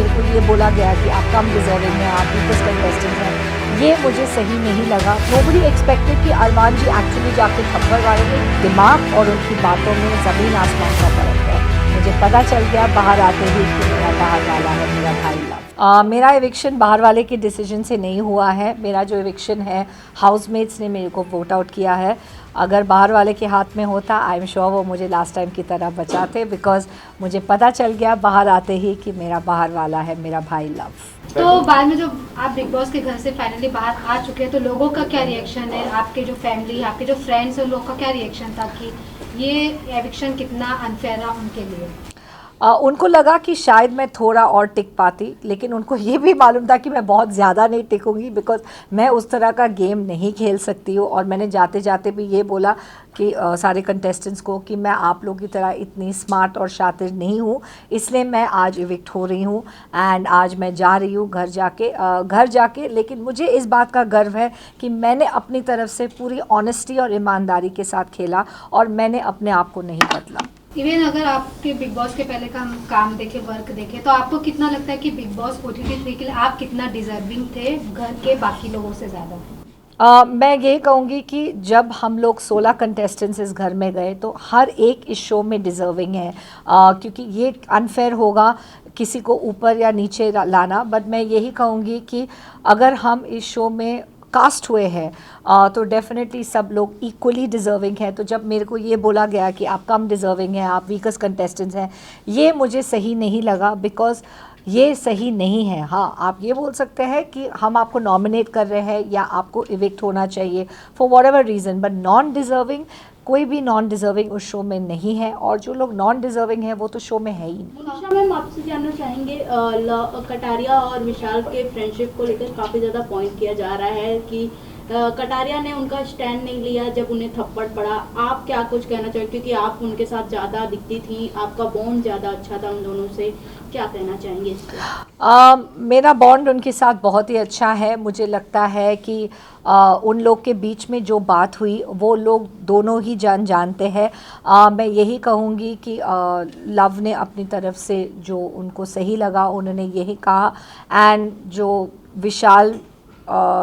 मेरे को ये बोला गया कि आप कम डिजर्विंग हैं, आप वीकेस्ट कंटेस्टेंट हैं, ये मुझे सही नहीं लगा। नोबडी एक्सपेक्टेड कि अरमान जी एक्चुअली जाके थप्पड़ मारेंगे। दिमाग और उनकी बातों में ज़मीन आसमान का फ़र्क है। मुझे पता चल गया बाहर आते ही कि मेरा बाहर वाला है मेरा भाई लव। मेरा एविक्शन बाहर वाले के डिसीजन से नहीं हुआ है। मेरा जो एविक्शन है हाउसमेट्स ने मेरे को वोट आउट किया है। अगर बाहर वाले के हाथ में होता आई एम श्योर वो मुझे लास्ट टाइम की तरह बचाते, बिकॉज मुझे पता चल गया बाहर आते ही कि मेरा बाहर वाला है मेरा भाई लव। तो बाद में जब आप बिग बॉस के घर से फाइनली बाहर आ चुके हैं तो लोगों का क्या रिएक्शन है, आपके जो फैमिली आपके जो फ्रेंड्स हैं उन लोगों का क्या रिएक्शन था कि ये एविक्शन कितना अनफेयर रहा उनके लिए? उनको लगा कि शायद मैं थोड़ा और टिक पाती, लेकिन उनको ये भी मालूम था कि मैं बहुत ज़्यादा नहीं टिकूंगी, बिकॉज मैं उस तरह का गेम नहीं खेल सकती हूँ। और मैंने जाते जाते भी ये बोला कि सारे कंटेस्टेंट्स को कि मैं आप लोगों की तरह इतनी स्मार्ट और शातिर नहीं हूँ, इसलिए मैं आज इविक्ट हो रही हूँ। एंड आज मैं जा रही हूँ घर जाके लेकिन मुझे इस बात का गर्व है कि मैंने अपनी तरफ से पूरी ऑनेस्टी और ईमानदारी के साथ खेला और मैंने अपने आप को नहीं बदला। इवन अगर आपके बिग बॉस के पहले का हम काम देखे, वर्क देखे, तो आपको कितना लगता है कि बिग बॉस OTT 3 के लिए आप कितना डिजर्विंग थे घर के बाकी लोगों से ज़्यादा? मैं ये कहूँगी कि जब हम लोग 16 कंटेस्टेंट्स इस घर में गए तो हर एक इस शो में डिज़र्विंग है, क्योंकि ये अनफेयर होगा किसी को ऊपर या नीचे लाना। बट मैं यही कहूँगी कि अगर हम इस शो में कास्ट हुए हैं तो डेफिनेटली सब लोग इक्वली डिज़र्विंग हैं। तो जब मेरे को ये बोला गया कि आप कम डिज़र्विंग हैं, आप वीकेस्ट कंटेस्टेंट्स हैं, ये मुझे सही नहीं लगा, बिकॉज़ ये सही नहीं है। हाँ, आप ये बोल सकते हैं कि हम आपको नॉमिनेट कर रहे हैं या आपको इविक्ट होना चाहिए for what ever reason, but non deserving कोई भी नॉन डिज़र्विंग उस शो में नहीं है, और जो लोग नॉन डिज़र्विंग हैं वो तो शो में है ही नहीं। मनीषा मैम, आपसे जानना चाहेंगे कटारिया और विशाल के फ्रेंडशिप को लेकर काफ़ी ज़्यादा पॉइंट किया जा रहा है कि कटारिया ने उनका स्टैंड नहीं लिया जब उन्हें थप्पड़ पड़ा। आप क्या कुछ कहना चाहेंगे, क्योंकि आप उनके साथ ज़्यादा दिखती थी, आपका बॉन्ड ज़्यादा अच्छा था उन दोनों से, क्या कहना चाहेंगे इस पर? मेरा बॉन्ड उनके साथ बहुत ही अच्छा है। मुझे लगता है कि उन लोग के बीच में जो बात हुई वो लोग दोनों ही जानते हैं। मैं यही कहूँगी कि लव ने अपनी तरफ से जो उनको सही लगा उन्होंने यही कहा, एंड जो विशाल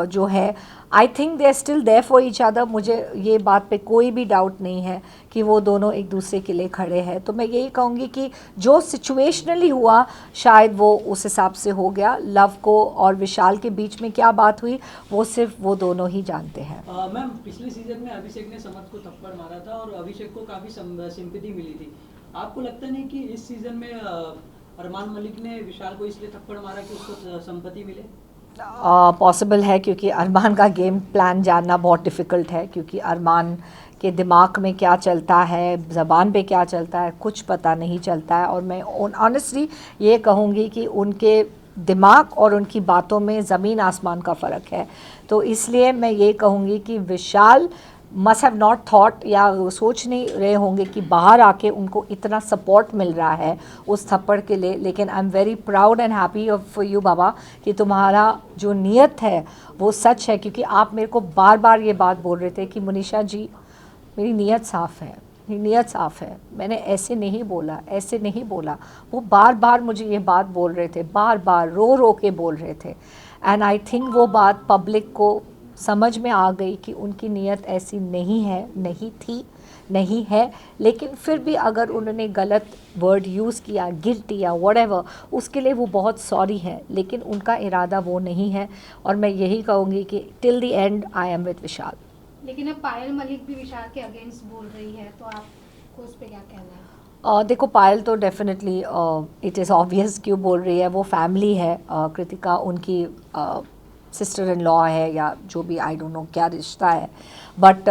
जो है I think they are still there for each other. मुझे ये बात पे कोई भी डाउट नहीं है कि वो दोनों एक दूसरे के लिए खड़े हैं। तो मैं यही कहूँगी कि जो सिचुएशनली हुआ शायद वो उस हिसाब से हो गया। लव को और विशाल के बीच में क्या बात हुई वो सिर्फ वो दोनों ही जानते हैं। मैम, पिछले सीजन में अभिषेक ने समत को थप्पड़ मारा था और अभिषेक को काफ़ी सिंपैथी मिली थी। आपको लगता नहीं कि इस सीजन में अरमान मलिक ने विशाल को इसलिए थप्पड़ मारा कि उसको सिंपैथी मिले? पॉसिबल है, क्योंकि अरमान का गेम प्लान जानना बहुत डिफ़िकल्ट है, क्योंकि अरमान के दिमाग में क्या चलता है, ज़बान पे क्या चलता है, कुछ पता नहीं चलता है। और मैं ऑनेस्टली ये कहूँगी कि उनके दिमाग और उनकी बातों में ज़मीन आसमान का फ़र्क है। तो इसलिए मैं ये कहूँगी कि विशाल मस्ट हैव नॉट थॉट या सोच नहीं रहे होंगे कि बाहर आके उनको इतना सपोर्ट मिल रहा है उस थप्पड़ के लिए। लेकिन I am very proud and happy for you बाबा कि तुम्हारा जो नीयत है वो सच है, क्योंकि आप मेरे को बार बार ये बात बोल रहे थे कि मनीषा जी मेरी नीयत साफ़ है, मेरी नीयत साफ़ है, मैंने ऐसे नहीं बोला, ऐसे नहीं बोला। वो बार बार मुझे ये बात बोल रहे थे, बार बार रो के बोल रहे थे। एंड आई थिंक वो बात पब्लिक को समझ में आ गई कि उनकी नीयत ऐसी नहीं है, नहीं थी, नहीं है। लेकिन फिर भी अगर उन्होंने गलत वर्ड यूज़ किया, गिल्टी या व्हाटएवर, उसके लिए वो बहुत सॉरी है, लेकिन उनका इरादा वो नहीं है। और मैं यही कहूँगी कि till the end I am with Vishal. लेकिन अब पायल मलिक भी विशाल के अगेंस्ट बोल रही है, तो आपको उस पर क्या कहना है? देखो, पायल तो डेफिनेटली इट इज़ ऑब्वियस क्यों बोल रही है, वो फैमिली है। कृतिका उनकी सिस्टर इन लॉ है या जो भी, आई डोंट नो क्या रिश्ता है, but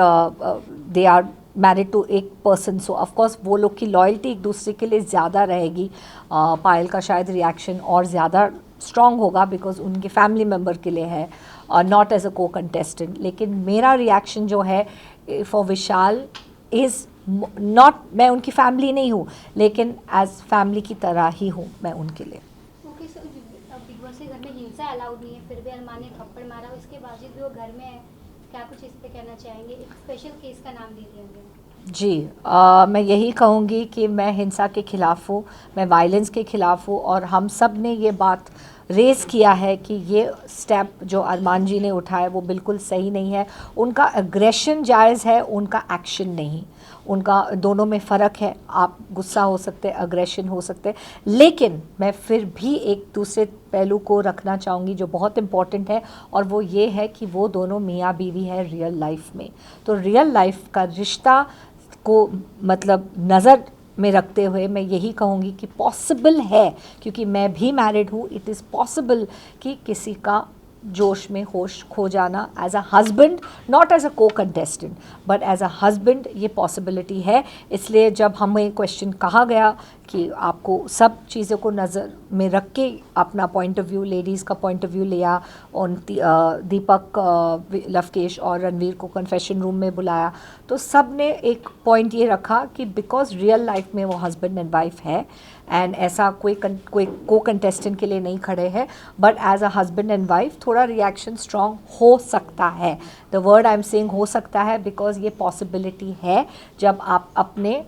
they are married to एक पर्सन, सो ऑफकोर्स वो लोग की लॉयल्टी एक दूसरे के लिए ज़्यादा रहेगी। पायल का शायद रिएक्शन और ज़्यादा स्ट्रॉन्ग होगा बिकॉज उनके फैमिली मेम्बर के लिए है, not as a co contestant. लेकिन मेरा रिएक्शन जो है फॉर विशाल इज़ नॉट, मैं उनकी फैमिली नहीं हूँ लेकिन एज फैमिली की तरह ही हूँ मैं उनके लिए। ओके सर, बिग बॉस के घर में हिंसा अलाउड नहीं है, फिर भी अरमान ने थप्पड़ मारा, उसके बावजूद भी वो घर में है, क्या कुछ इस पे कहना चाहेंगे? एक स्पेशल केस का नाम दे दिया गया। जी, मैं यही कहूँगी कि मैं हिंसा के ख़िलाफ़ हूँ, मैं वायलेंस के ख़िलाफ़ हूँ और हम सब ने ये बात रेज़ किया है कि ये स्टेप जो अरमान जी ने उठाया वो बिल्कुल सही नहीं है। उनका एग्रेशन जायज़ है, उनका एक्शन नहीं। उनका दोनों में फ़र्क है। आप गुस्सा हो सकते हैं, एग्रेशन हो सकते हैं, लेकिन मैं फिर भी एक दूसरे पहलू को रखना चाहूँगी जो बहुत इम्पॉर्टेंट है, और वो ये है कि वो दोनों मियाँ बीवी हैं रियल लाइफ में। तो रियल लाइफ का रिश्ता को मतलब नज़र में रखते हुए मैं यही कहूँगी कि पॉसिबल है, क्योंकि मैं भी मैरिड हूँ, इट इज़ पॉसिबल कि किसी का जोश में होश खो जाना as a husband, not as a co contestant but as a husband, ये पॉसिबिलिटी है। इसलिए जब हमें क्वेश्चन कहा गया कि आपको सब चीज़ों को नज़र में रख के अपना पॉइंट ऑफ व्यू, लेडीज़ का पॉइंट ऑफ व्यू लिया, और दीपक, लवकेश और रणवीर को कन्फेशन रूम में बुलाया, तो सब ने एक पॉइंट ये रखा कि बिकॉज रियल लाइफ में वो हस्बैंड एंड वाइफ है एंड ऐसा कोई को कंटेस्टेंट के लिए नहीं खड़े हैं, but as a husband and wife थोड़ा रिएक्शन स्ट्रॉन्ग हो सकता है। The word I am saying हो सकता है बिकॉज ये पॉसिबिलिटी है। जब आप अपने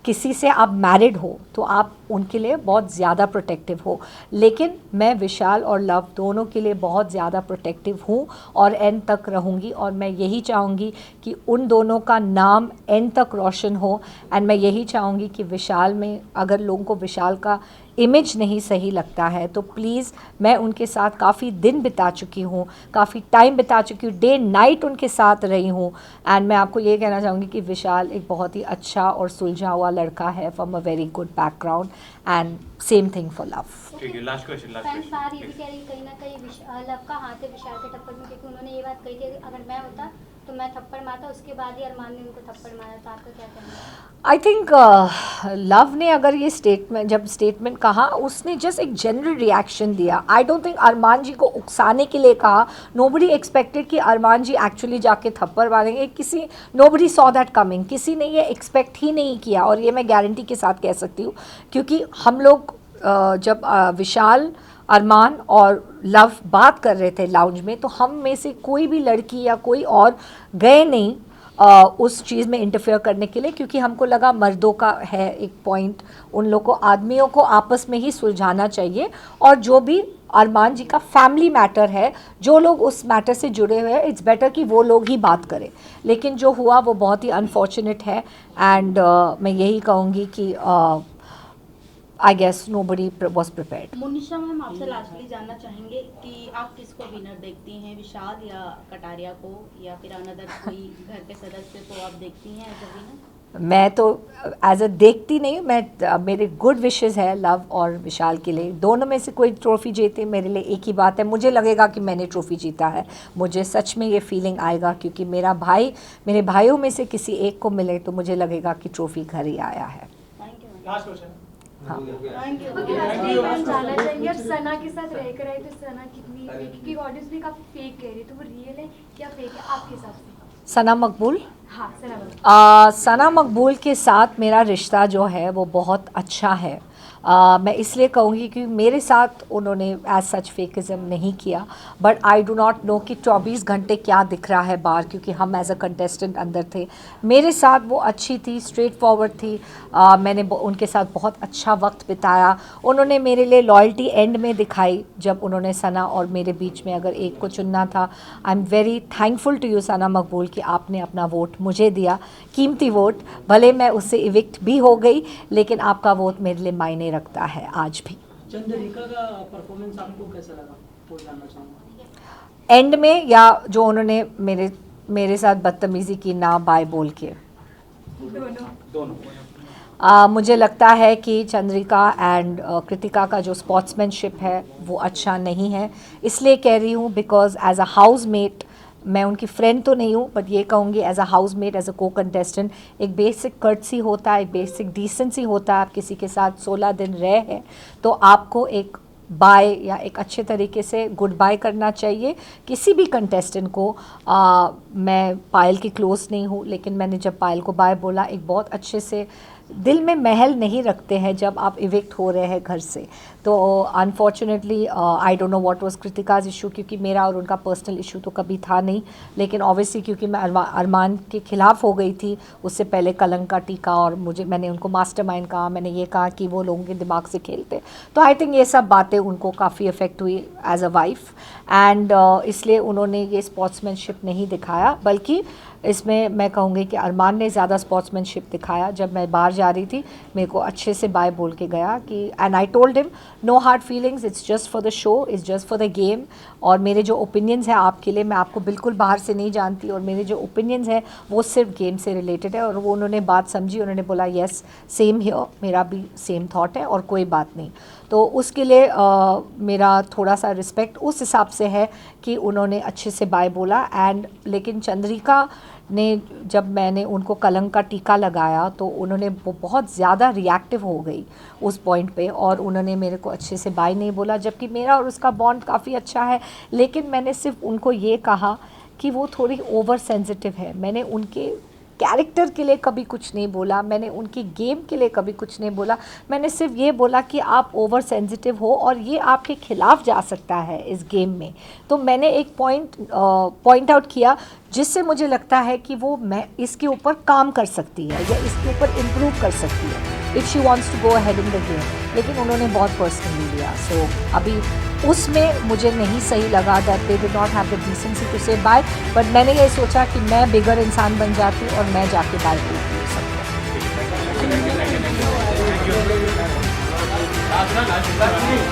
किसी से आप मैरिड हो तो आप उनके लिए बहुत ज़्यादा प्रोटेक्टिव हो, लेकिन मैं विशाल और लव दोनों के लिए बहुत ज़्यादा प्रोटेक्टिव हूँ और एंड तक रहूँगी, और मैं यही चाहूँगी कि उन दोनों का नाम एंड तक रोशन हो। एंड मैं यही चाहूँगी कि विशाल में अगर लोगों को विशाल का इमेज नहीं सही लगता है तो प्लीज़, मैं उनके साथ काफ़ी दिन बिता चुकी हूँ, काफ़ी टाइम बिता चुकी हूँ, डे नाइट उनके साथ रही हूँ, एंड मैं आपको ये कहना चाहूँगी कि विशाल एक बहुत ही अच्छा और सुलझा हुआ लड़का है from a very good background, and same thing for love. ठीक है, लास्ट क्वेश्चन फैंस बाहर ये भी कह रही कहीं ना कहीं लव का हाथ है विशाल के टप्पड़ में, क्योंकि उन्होंने ये बात कही थी अगर मैं होता तो मैं थप्पड़ मारता, उसके बाद ही अरमान ने उनको थप्पड़ मारा था। आपका क्या कहना है? आई थिंक लव ने अगर ये स्टेटमेंट, जब स्टेटमेंट कहा, उसने जस्ट एक जनरल रिएक्शन दिया। आई डोंट थिंक अरमान जी को उकसाने के लिए कहा। नोबडी एक्सपेक्टेड कि अरमान जी एक्चुअली जाके थप्पड़ मारेंगे। Nobody saw that coming. किसी ने ये एक्सपेक्ट ही नहीं किया, और ये मैं गारंटी के साथ कह सकती हूँ, क्योंकि हम लोग जब विशाल, अरमान और लव बात कर रहे थे लाउंज में, तो हम में से कोई भी लड़की या कोई और गए नहीं उस चीज़ में इंटरफेयर करने के लिए, क्योंकि हमको लगा मर्दों का है एक पॉइंट, उन लोगों को, आदमियों को आपस में ही सुलझाना चाहिए, और जो भी अरमान जी का फैमिली मैटर है, जो लोग उस मैटर से जुड़े हुए हैं, इट्स बेटर कि वो लोग ही बात करें। लेकिन जो हुआ वो बहुत ही अनफॉर्चुनेट है, एंड मैं यही कहूँगी कि I guess nobody was prepared. Monisha ma'am, आपसे लास्टली जानना चाहेंगे कि आप किसको विनर देखती हैं, विशाल या कटारिया को, या फिर अनदर कोई घर के सदस्य को आप देखती हैं एज अ विनर? मैं तो एज अ देखती नहीं, मैं मेरे गुड विशेस है लव और विशाल के लिए। दोनों में से कोई ट्रॉफी जीते मेरे लिए एक ही बात है, मुझे लगेगा कि मैंने ट्रॉफी जीता है, मुझे सच में ये फीलिंग आएगा, क्योंकि मेरा भाई, मेरे भाइयों में से किसी एक को मिले तो मुझे लगेगा कि ट्रॉफी घर ही आया है। Thank you. Last question. हाँ, थैंक यू। जानना चाहेंगे, अब सना के साथ रहकर आई तो सना कितनी, क्योंकि ऑडियंस भी काफी फेक कह रही है, तो वो रियल है क्या फेक है आपके हिसाब से? सना मकबूल, हाँ सना सना मकबूल के साथ मेरा रिश्ता जो है वो बहुत अच्छा है। मैं इसलिए कहूँगी कि मेरे साथ उन्होंने एज सच फेकिज़म नहीं किया, but I do not know कि 24 घंटे क्या दिख रहा है बाहर, क्योंकि हम एज अ कंटेस्टेंट अंदर थे। मेरे साथ वो अच्छी थी, स्ट्रेट फॉरवर्ड थी। मैंने उनके साथ बहुत अच्छा वक्त बिताया। उन्होंने मेरे लिए लॉयल्टी एंड में दिखाई, जब उन्होंने सना और मेरे बीच में अगर एक को चुनना था। I am very thankful to you Sana Maqbool कि आपने अपना वोट मुझे दिया, कीमती वोट। भले मैं उससे इविक्ट भी हो गई, लेकिन आपका वोट मेरे लिए मायने रखता है आज भी। चंद्रिका का परफॉर्मेंस आपको कैसा लगा, वो जानना चाहूँगा। एंड में, या जो उन्होंने मेरे साथ बदतमीज़ी की ना बाय बोल के? दोनों। मुझे लगता है कि चंद्रिका एंड कृतिका का जो स्पोर्ट्समैनशिप है वो अच्छा नहीं है। इसलिए कह रही हूँ बिकॉज एज अ हाउसमेट, मैं उनकी फ्रेंड तो नहीं हूँ, बट ये कहूँगी as a housemate, as a co contestant, एक बेसिक कर्टसी होता है, एक बेसिक डिसेंसी होता है। आप किसी के साथ 16 दिन रहे हैं तो आपको एक बाय या एक अच्छे तरीके से गुड बाय करना चाहिए किसी भी कंटेस्टेंट को। मैं पायल की क्लोज नहीं हूँ, लेकिन मैंने जब पायल को बाय बोला, एक बहुत अच्छे से दिल में महल नहीं रखते हैं जब आप इविक्ट हो रहे हैं घर से। तो unfortunately I don't know what was Kritika's issue, क्योंकि मेरा और उनका पर्सनल इशू तो कभी था नहीं, लेकिन ऑब्वियसली क्योंकि मैं अरमान के खिलाफ हो गई थी उससे पहले कलंक का टीका, और मैंने उनको मास्टरमाइंड कहा, मैंने ये कहा कि वो लोगों के दिमाग से खेलते, तो आई थिंक ये सब बातें उनको काफ़ी इफ़ेक्ट हुई एज अ वाइफ, एंड इसलिए उन्होंने ये स्पोर्ट्समैनशिप नहीं दिखाया, बल्कि इसमें मैं कहूँगी कि अरमान ने ज़्यादा स्पोर्ट्समैनशिप दिखाया। जब मैं बाहर जा रही थी मेरे को अच्छे से बाय बोल के गया कि, and I told him no hard feelings, it's just for the show, it's just for the game, और मेरे जो ओपिनियंस हैं आपके लिए, मैं आपको बिल्कुल बाहर से नहीं जानती, और मेरे जो ओपिनियंस हैं वो सिर्फ गेम से रिलेटेड है। और वो उन्होंने बात समझी, उन्होंने बोला येस सेम हियर, मेरा भी सेम थॉट है और कोई बात नहीं। तो उसके लिए मेरा थोड़ा सा रिस्पेक्ट उस हिसाब से है कि उन्होंने अच्छे से बाय बोला। एंड लेकिन चंद्रिका ने, जब मैंने उनको कलंक का टीका लगाया तो उन्होंने बहुत ज़्यादा रिएक्टिव हो गई उस पॉइंट पे, और उन्होंने मेरे को अच्छे से बाय नहीं बोला, जबकि मेरा और उसका बॉन्ड काफ़ी अच्छा है। लेकिन मैंने सिर्फ उनको ये कहा कि वो थोड़ी ओवर सेंसिटिव है। मैंने उनके कैरेक्टर के लिए कभी कुछ नहीं बोला, मैंने उनकी गेम के लिए कभी कुछ नहीं बोला, मैंने सिर्फ ये बोला कि आप ओवर सेंसिटिव हो और ये आपके खिलाफ जा सकता है इस गेम में। तो मैंने एक पॉइंट आउट किया जिससे मुझे लगता है कि वो मैं इसके ऊपर काम कर सकती है या इसके ऊपर इम्प्रूव कर सकती है if she wants to go ahead in the game. लेकिन उन्होंने बहुत पर्सनली लिया, सो अभी उसमें मुझे नहीं सही लगा that they did not have the decency to say bye, but मैंने ये सोचा कि मैं बिगर इंसान बन जाती और मैं जाके बाय बोल सकती हूँ।